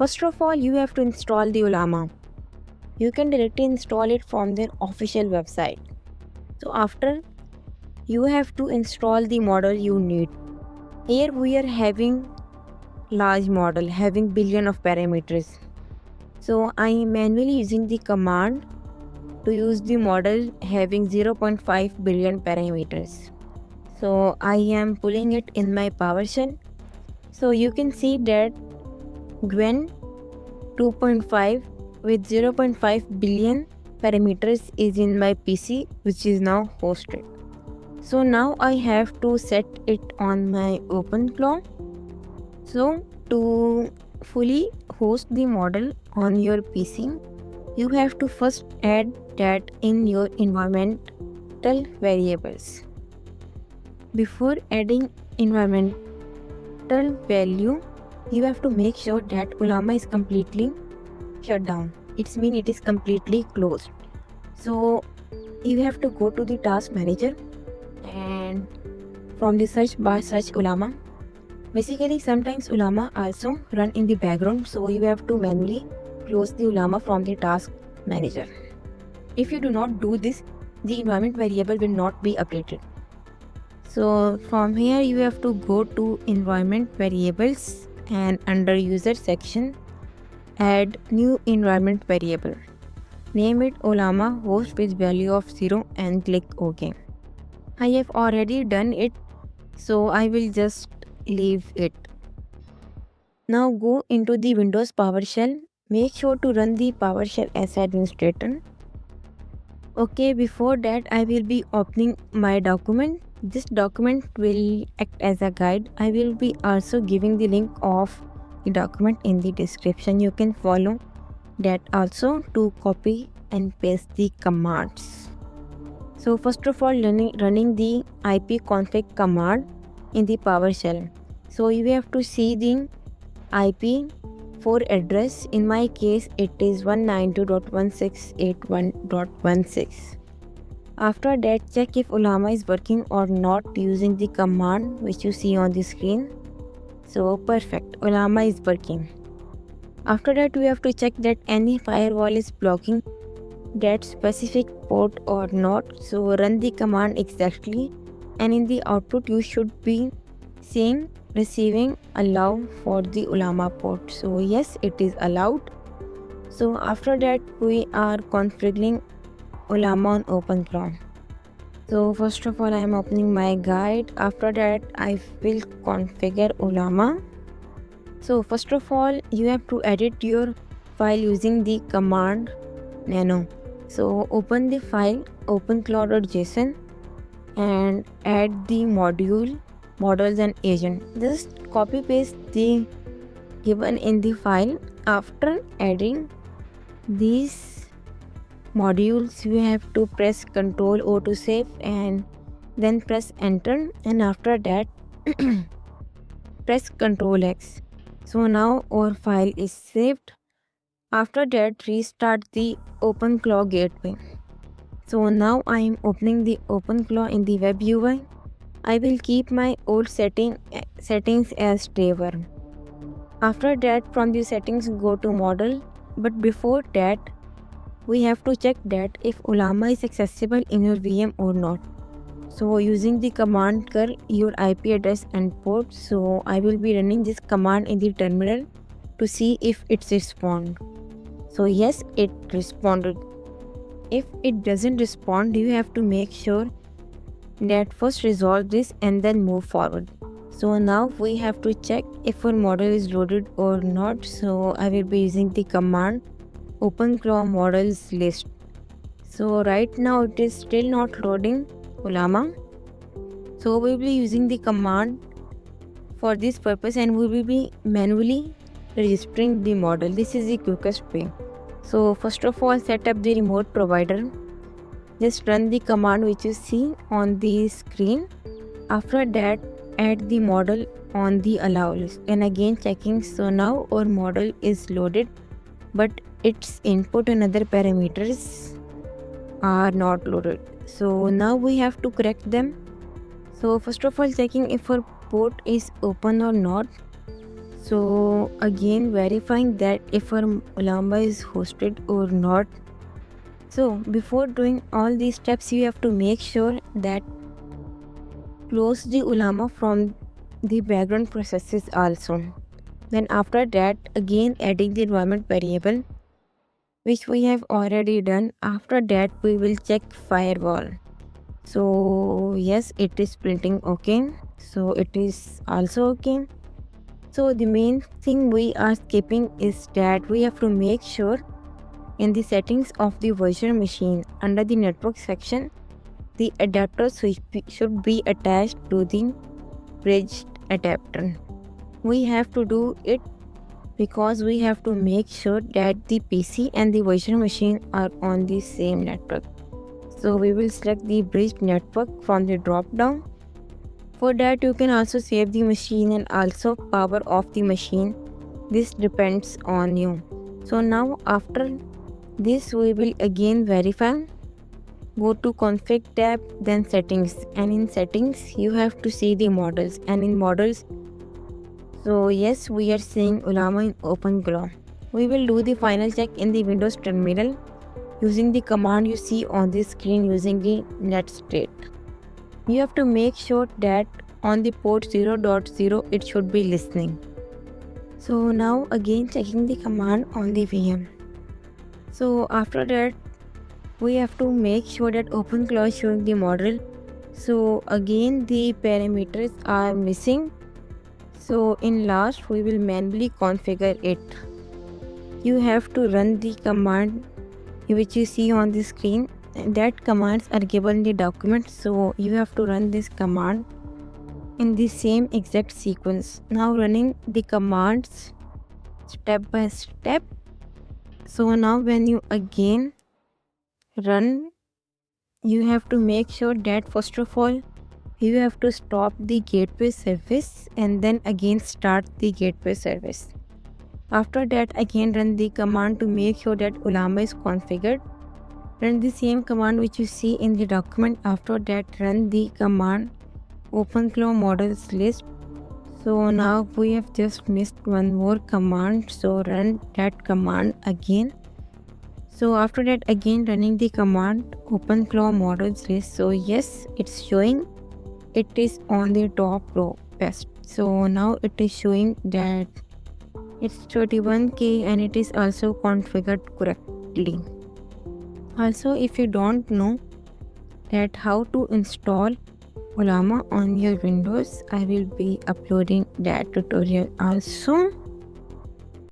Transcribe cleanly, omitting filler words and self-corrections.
First of all, you have to install the Ulama. You can directly install it from their official website. So after, you have to install the model you need. Here we are having large model having billion of parameters. So I am manually using the command to use the model having 0.5 billion parameters. So I am pulling it in my PowerShell. So you can see that Gwen 2.5 with 0.5 billion parameters is in my PC, which is now hosted. So now I have to set it on my OpenClaw. So to fully host the model on your PC, you have to first add that in your environmental variables. Before adding environmental value, you have to make sure that Ulama is completely shut down. It means it is completely closed. So you have to go to the task manager and from the search bar search Ulama. Basically sometimes Ulama also run in the background, so you have to manually close the Ulama from the task manager. If you do not do this, the environment variable will not be updated. So from here you have to go to environment variables and under user section add new environment variable. Name it Ulama host with value of 0 and click OK. I have already done it, so I will just leave it. Now go into the Windows PowerShell. Make sure to run the PowerShell as administrator. Okay, before that I will be opening my document. This document will act as a guide. I will be also giving the link of the document in the description. You can follow that also to copy and paste the commands. So first of all, running the ipconfig command in the PowerShell. So you have to see the IP for address. In my case, it is 192.168.1.16. After that, check if Ulama is working or not using the command which you see on the screen. So perfect, Ulama is working. After that, we have to check that any firewall is blocking that specific port or not. So run the command exactly, and in the output you should be seeing receiving allow for the Ulama port. So yes, it is allowed. So after that, we are configuring Ulama on OpenClaw. So first of all, I am opening my guide. After that, I will configure Ulama. So first of all, you have to edit your file using the command nano. So open the file openclaw.json and add the models and agent. Just copy paste the given in the file. After adding these modules, you have to press Ctrl O to save and then press enter, and after that press Ctrl X. So now our file is saved. After that, restart the OpenClaw gateway. So now I am opening the OpenClaw in the web UI. I will keep my old settings as Trevor. After that, from the settings go to model, but before that we have to check that if Ulama is accessible in your VM or not. So using the command curl your IP address and port. So I will be running this command in the terminal to see if it's respond. So yes, it responded. If it doesn't respond, you have to make sure that first resolve this and then move forward. So now we have to check if our model is loaded or not. So I will be using the command OpenClaw models list. So right now it is still not loading Ulama. So we will be using the command for this purpose and we will be manually registering the model. This is the quickest way. So first of all, set up the remote provider. Just run the command which you see on the screen. After that, add the model on the allow list and again checking. So now our model is loaded, but its input and other parameters are not loaded. So now we have to correct them. So first of all, checking if our port is open or not. So again verifying that if our Ulama is hosted or not. So before doing all these steps, you have to make sure that close the Ulama from the background processes also. Then after that, again adding the environment variable, which we have already done. After that, we will check firewall. So yes, it is printing okay. So it is also okay. So the main thing we are skipping is that we have to make sure in the settings of the virtual machine under the network section, the adapter should be attached to the bridged adapter. We have to do it because we have to make sure that the PC and the virtual machine are on the same network. So we will select the bridged network from the drop down. For that, you can also save the machine and also power off the machine. This depends on you. So now after this, we will again verify. Go to config tab, then settings, and in settings you have to see the models, and in models, so yes, we are seeing Ulama in OpenGlaw. We will do the final check in the Windows terminal using the command you see on the screen using the netstate. You have to make sure that on the port 0.0 it should be listening. So now again checking the command on the VM. So after that, we have to make sure that OpenGlaw is showing the model. So again the parameters are missing. So in last, we will manually configure it. You have to run the command which you see on the screen. That commands are given in the document. So you have to run this command in the same exact sequence. Now running the commands step by step. So now when you again run, you have to make sure that first of all, you have to stop the gateway service and then again start the gateway service. After that, again run the command to make sure that Ulama is configured. Run the same command which you see in the document. After that, run the command OpenGlaw models list. So now we have just missed one more command. So run that command again. So after that, again running the command OpenGlaw models list. So yes, it's showing it is on the top row best. So now it is showing that it's 31K and it is also configured correctly. Also, if you don't know that how to install Ulama on your Windows, I will be uploading that tutorial also.